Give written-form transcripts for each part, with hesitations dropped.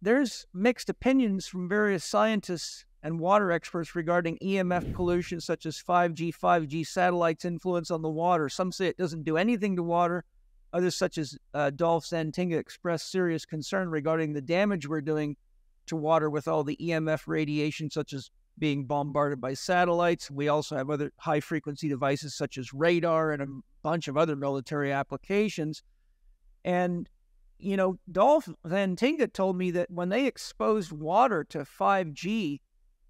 there's mixed opinions from various scientists and water experts regarding EMF pollution, such as 5G satellites' influence on the water. Some say it doesn't do anything to water. Others, such as Dolph Zantinga, express serious concern regarding the damage we're doing to water with all the EMF radiation, such as being bombarded by satellites. We also have other high-frequency devices, such as radar and a bunch of other military applications. And Dolph Zantinga told me that when they exposed water to 5G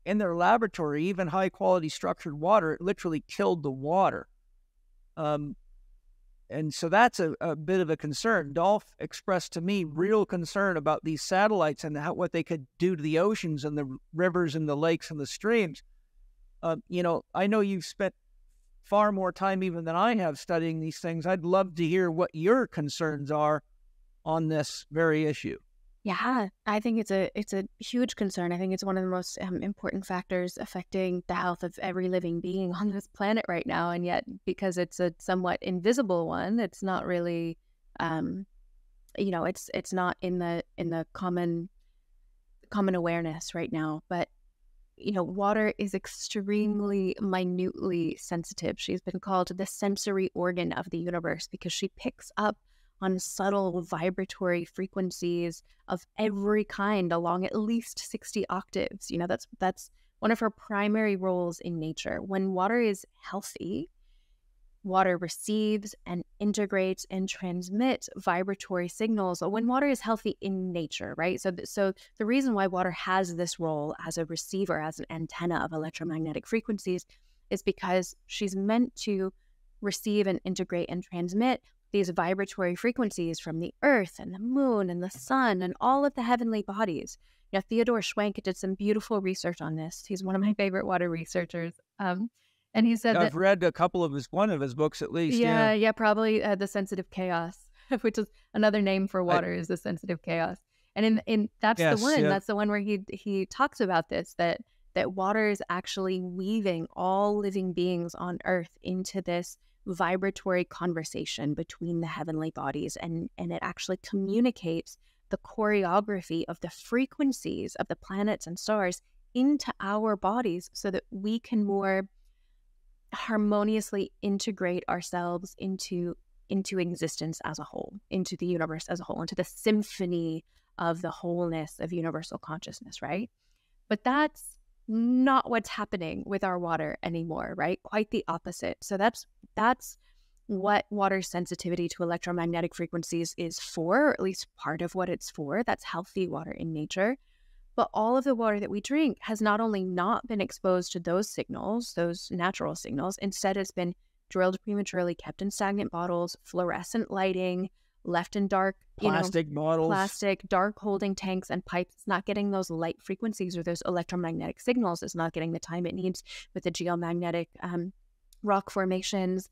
in their laboratory, even high-quality structured water, it literally killed the water. And so that's a bit of a concern. Dolph expressed to me real concern about these satellites and what they could do to the oceans and the rivers and the lakes and the streams. I know you've spent far more time even than I have studying these things. I'd love to hear what your concerns are on this very issue. Yeah, I think it's a huge concern. I think it's one of the most important factors affecting the health of every living being on this planet right now. And yet, because it's a somewhat invisible one, it's not really, it's not in the common awareness right now. But water is extremely minutely sensitive. She's been called the sensory organ of the universe because she picks up on subtle vibratory frequencies of every kind along at least 60 octaves. That's one of her primary roles in nature. When water is healthy, water receives and integrates and transmits vibratory signals. When water is healthy in nature, right? So the reason why water has this role as a receiver, as an antenna of electromagnetic frequencies, is because she's meant to receive and integrate and transmit these vibratory frequencies from the earth and the moon and the sun and all of the heavenly bodies. Theodore Schwenk did some beautiful research on this. He's one of my favorite water researchers. And he said I've read one of his books at least. Yeah, probably The Sensitive Chaos, which is another name for water, is The Sensitive Chaos. And that's the one where he talks about this, that water is actually weaving all living beings on earth into this vibratory conversation between the heavenly bodies, and it actually communicates the choreography of the frequencies of the planets and stars into our bodies so that we can more harmoniously integrate ourselves into existence as a whole, into the universe as a whole, into the symphony of the wholeness of universal consciousness, right? But that's not what's happening with our water anymore, right? Quite the opposite. So that's what water sensitivity to electromagnetic frequencies is for, or at least part of what it's for. That's healthy water in nature. But all of the water that we drink has not only not been exposed to those signals, those natural signals, instead it's been drilled prematurely, kept in stagnant bottles, fluorescent lighting, left in dark, dark holding tanks and pipes. It's not getting those light frequencies or those electromagnetic signals. It's not getting the time it needs with the geomagnetic rock formations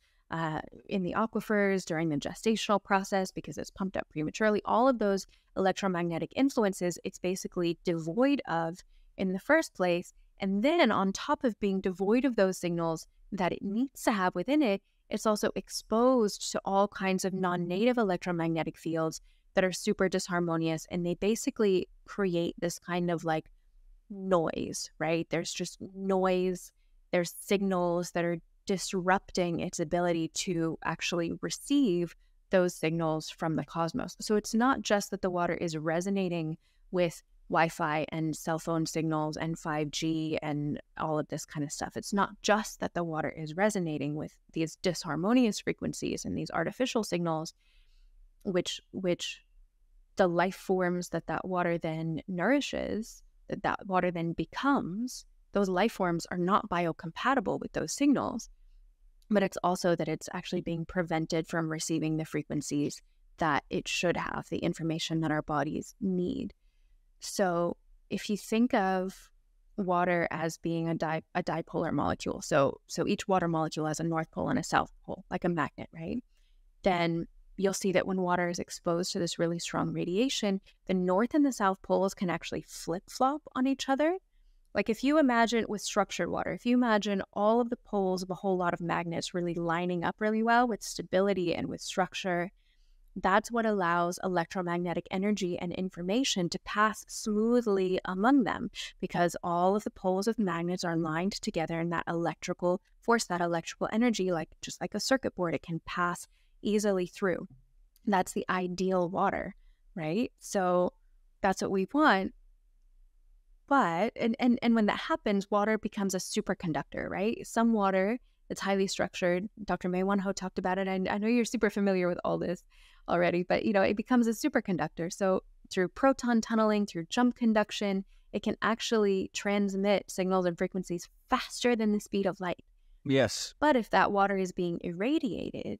in the aquifers during the gestational process because it's pumped up prematurely. All of those electromagnetic influences, it's basically devoid of in the first place. And then on top of being devoid of those signals that it needs to have within it, it's also exposed to all kinds of non-native electromagnetic fields that are super disharmonious, and they basically create this kind of like noise, right? There's just noise, there's signals that are disrupting its ability to actually receive those signals from the cosmos. So it's not just that the water is resonating with Wi-Fi and cell phone signals and 5G and all of this kind of stuff. It's not just that the water is resonating with these disharmonious frequencies and these artificial signals, which the life forms that water then nourishes, that water then becomes, those life forms are not biocompatible with those signals. But it's also that it's actually being prevented from receiving the frequencies that it should have, the information that our bodies need. So if you think of water as being a dipolar molecule, so each water molecule has a north pole and a south pole, like a magnet, right? Then you'll see that when water is exposed to this really strong radiation, the north and the south poles can actually flip-flop on each other. Like if you imagine with structured water, if you imagine all of the poles of a whole lot of magnets really lining up really well with stability and with structure, That's what allows electromagnetic energy and information to pass smoothly among them, because all of the poles of magnets are lined together, and that electrical force, that electrical energy, like just like a circuit board, it can pass easily through. That's the ideal water, right? So that's what we want. But, and when that happens, water becomes a superconductor, right? Some water that's highly structured, Dr. May Won Ho talked about it. I know you're super familiar with all this already, but it becomes a superconductor. So through proton tunneling, through jump conduction, it can actually transmit signals and frequencies faster than the speed of light. Yes. But if that water is being irradiated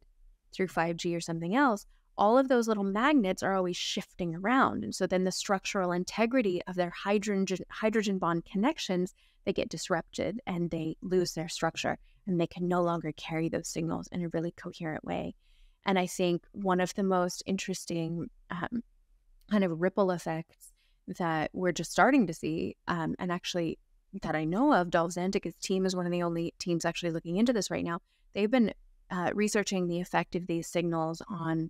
through 5G or something else, all of those little magnets are always shifting around. And so then the structural integrity of their hydrogen bond connections, they get disrupted and they lose their structure, and they can no longer carry those signals in a really coherent way. And I think one of the most interesting kind of ripple effects that we're just starting to see, and actually that I know of, Dolph Zantica's team is one of the only teams actually looking into this right now. They've been researching the effect of these signals on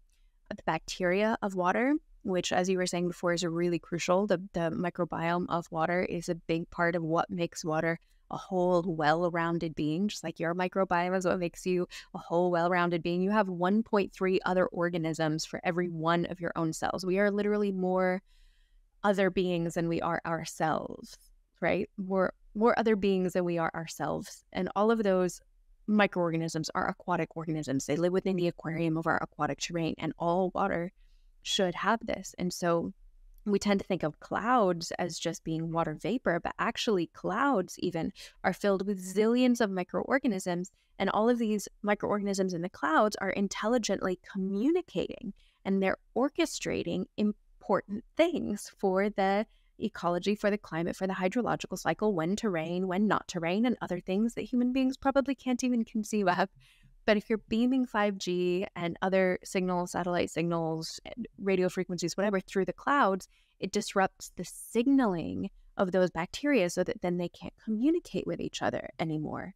the bacteria of water, which, as you were saying before, is really crucial. The microbiome of water is a big part of what makes water a whole well-rounded being. Just like your microbiome is what makes you a whole well-rounded being. You have 1.3 other organisms for every one of your own cells. We are literally more other beings than we are ourselves, right? We're more other beings than we are ourselves. And all of those microorganisms are aquatic organisms. They live within the aquarium of our aquatic terrain, and all water should have this. And so we tend to think of clouds as just being water vapor, but actually clouds even are filled with zillions of microorganisms, and all of these microorganisms in the clouds are intelligently communicating, and they're orchestrating important things for the ecology, for the climate, for the hydrological cycle, when to rain, when not to rain, and other things that human beings probably can't even conceive of. But if you're beaming 5G and other signals, satellite signals, radio frequencies, whatever, through the clouds, it disrupts the signaling of those bacteria so that then they can't communicate with each other anymore.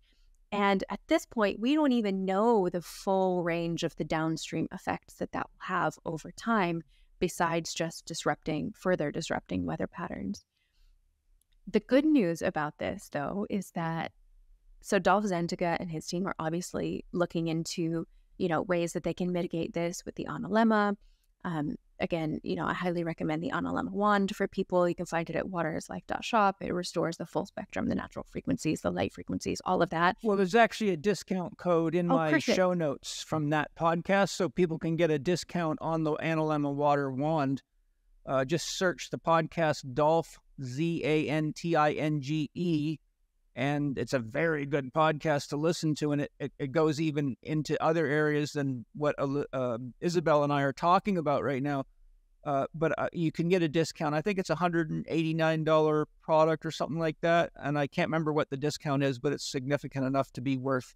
And at this point, we don't even know the full range of the downstream effects that will have over time, besides just further disrupting weather patterns. The good news about this, though, is that so Dolph Zantica and his team are obviously looking into, ways that they can mitigate this with the analemma. Again, I highly recommend the analemma wand for people. You can find it at waterislife.shop. It restores the full spectrum, the natural frequencies, the light frequencies, all of that. Well, there's actually a discount code in my show notes from that podcast, so people can get a discount on the analemma water wand. Just search the podcast Dolph, Zantinge, and it's a very good podcast to listen to, and it goes even into other areas than what Isabel and I are talking about right now. But you can get a discount. I think it's $189 product or something like that, and I can't remember what the discount is, but it's significant enough to be worth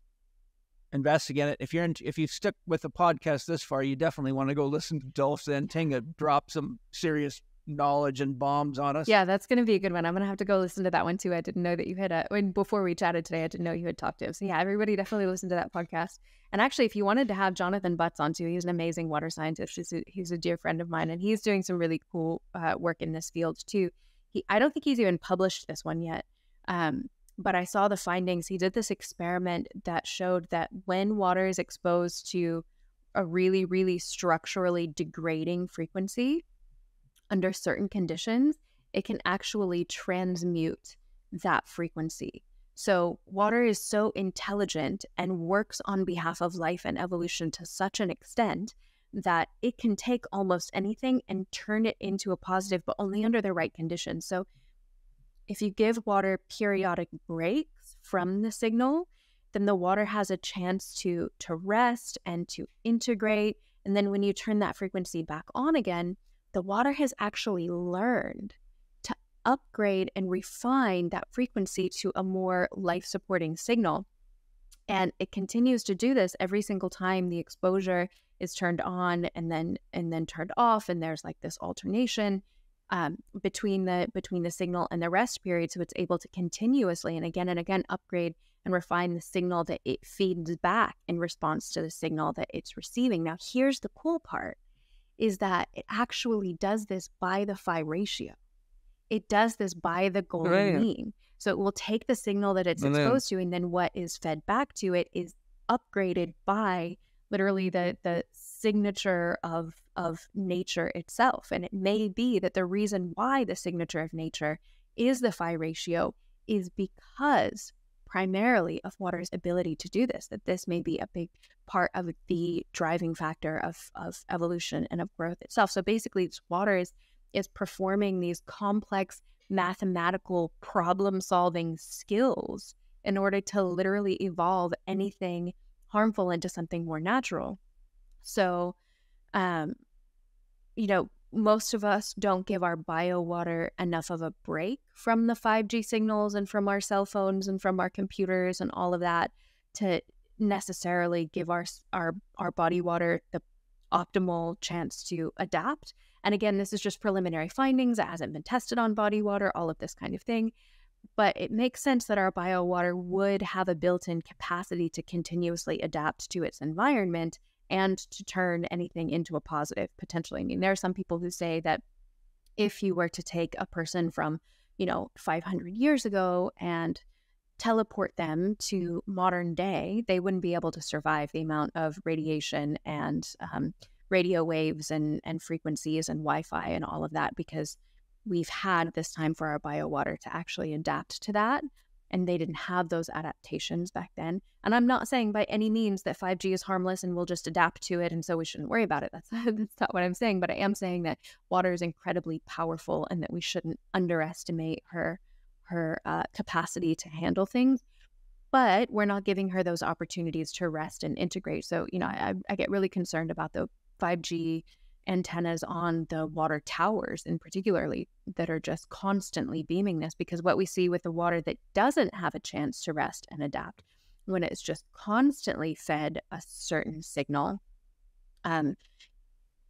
investing in it. If you've stuck with the podcast this far, you definitely want to go listen to Dolph Zantinga drop some serious knowledge and bombs on us. Yeah, that's going to be a good one. I'm going to have to go listen to that one too. I didn't know that you had before we chatted today, I didn't know you had talked to him. So yeah, everybody definitely listen to that podcast. And actually, if you wanted to have Jonathan Butts on too, he's an amazing water scientist. He's a dear friend of mine, and he's doing some really cool work in this field too. I don't think he's even published this one yet. But I saw the findings. He did this experiment that showed that when water is exposed to a really, really structurally degrading frequency, under certain conditions, it can actually transmute that frequency. So water is so intelligent and works on behalf of life and evolution to such an extent that it can take almost anything and turn it into a positive, but only under the right conditions. So if you give water periodic breaks from the signal, then the water has a chance to rest and to integrate. And then when you turn that frequency back on again, the water has actually learned to upgrade and refine that frequency to a more life-supporting signal. And it continues to do this every single time the exposure is turned on and then turned off, and there's like this alternation between the signal and the rest period. So it's able to continuously and again upgrade and refine the signal that it feeds back in response to the signal that it's receiving. Now, here's the cool part. is that it actually does this by the phi ratio. It does this by the golden mean. So it will take the signal that it's exposed to, and then what is fed back to it is upgraded by literally the signature of nature itself. And it may be that the reason why the signature of nature is the phi ratio is because primarily of water's ability to do this, that this may be a big part of the driving factor of evolution and of growth itself. So basically, water is performing these complex mathematical problem-solving skills in order to literally evolve anything harmful into something more natural. So, most of us don't give our bio water enough of a break from the 5G signals and from our cell phones and from our computers and all of that to necessarily give our body water the optimal chance to adapt. And again, this is just preliminary findings. It hasn't been tested on body water, all of this kind of thing. But it makes sense that our bio water would have a built-in capacity to continuously adapt to its environment and to turn anything into a positive, potentially. I mean, there are some people who say that if you were to take a person from, 500 years ago and teleport them to modern day, they wouldn't be able to survive the amount of radiation and radio waves and frequencies and Wi-Fi and all of that, because we've had this time for our bio water to actually adapt to that. And they didn't have those adaptations back then. And I'm not saying by any means that 5G is harmless and we'll just adapt to it and so we shouldn't worry about it. That's not what I'm saying. But I am saying that water is incredibly powerful and that we shouldn't underestimate her capacity to handle things. But we're not giving her those opportunities to rest and integrate. So, I get really concerned about the 5G antennas on the water towers in particularly that are just constantly beaming this, because what we see with the water that doesn't have a chance to rest and adapt, when it's just constantly fed a certain signal,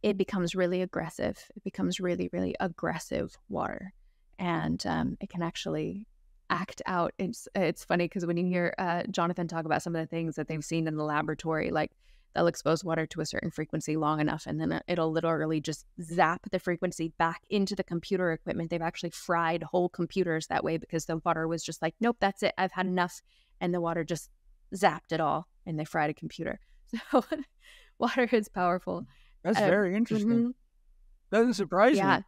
it becomes really aggressive. It becomes really, really aggressive water. And it can actually act out. It's funny because when you hear Jonathan talk about some of the things that they've seen in the laboratory, like they'll expose water to a certain frequency long enough and then it'll literally just zap the frequency back into the computer equipment. They've actually fried whole computers that way because the water was just like, nope, that's it. I've had enough. And the water just zapped it all and they fried a computer. So water is powerful. That's very interesting. Mm-hmm. Doesn't surprise me.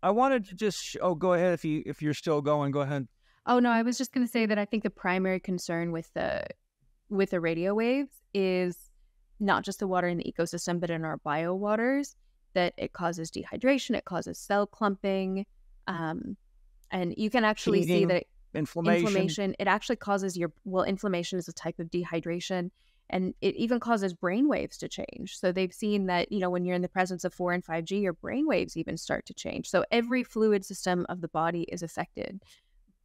I wanted to just, go ahead. If you're still going, go ahead. Oh, no, I was just going to say that I think the primary concern with the radio waves is not just the water in the ecosystem, but in our bio waters, that it causes dehydration, it causes cell clumping, and you can actually see that inflammation. It actually causes inflammation is a type of dehydration, and it even causes brain waves to change. So they've seen that, when you're in the presence of 4 and 5G, your brain waves even start to change. So every fluid system of the body is affected.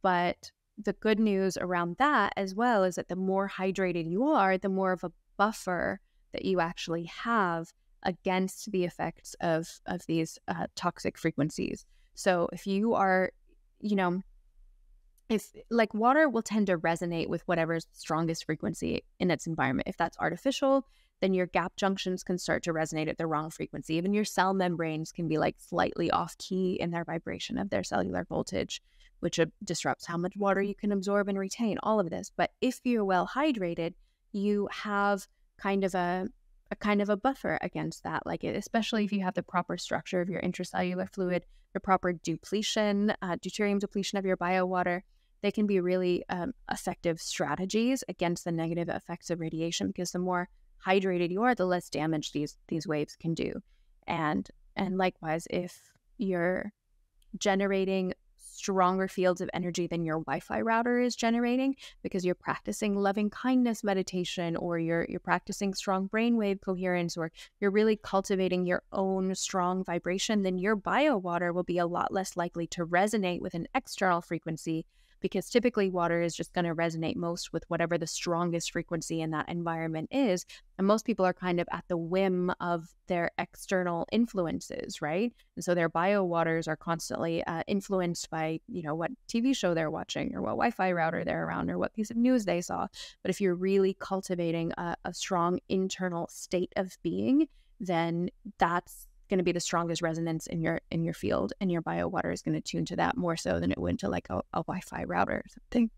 But the good news around that as well is that the more hydrated you are, the more of a buffer that you actually have against the effects of these toxic frequencies. So if you are, if like water will tend to resonate with whatever's strongest frequency in its environment. If that's artificial, then your gap junctions can start to resonate at the wrong frequency. Even your cell membranes can be like slightly off key in their vibration of their cellular voltage, which disrupts how much water you can absorb and retain, all of this. But if you're well hydrated, you have kind of a buffer against that, like especially if you have the proper structure of your intracellular fluid, the proper deuterium depletion of your bio water. They can be really effective strategies against the negative effects of radiation, because the more hydrated you are, the less damage these waves can do. And likewise, if you're generating stronger fields of energy than your Wi-Fi router is generating because you're practicing loving kindness meditation, or you're practicing strong brainwave coherence, or you're really cultivating your own strong vibration, then your bio water will be a lot less likely to resonate with an external frequency, because typically water is just going to resonate most with whatever the strongest frequency in that environment is. And most people are kind of at the whim of their external influences, right? And so their bio waters are constantly influenced by, what TV show they're watching, or what Wi-Fi router they're around, or what piece of news they saw. But if you're really cultivating a strong internal state of being, then that's going to be the strongest resonance in your field, and your bio water is going to tune to that more so than it would to like a Wi-Fi router or something.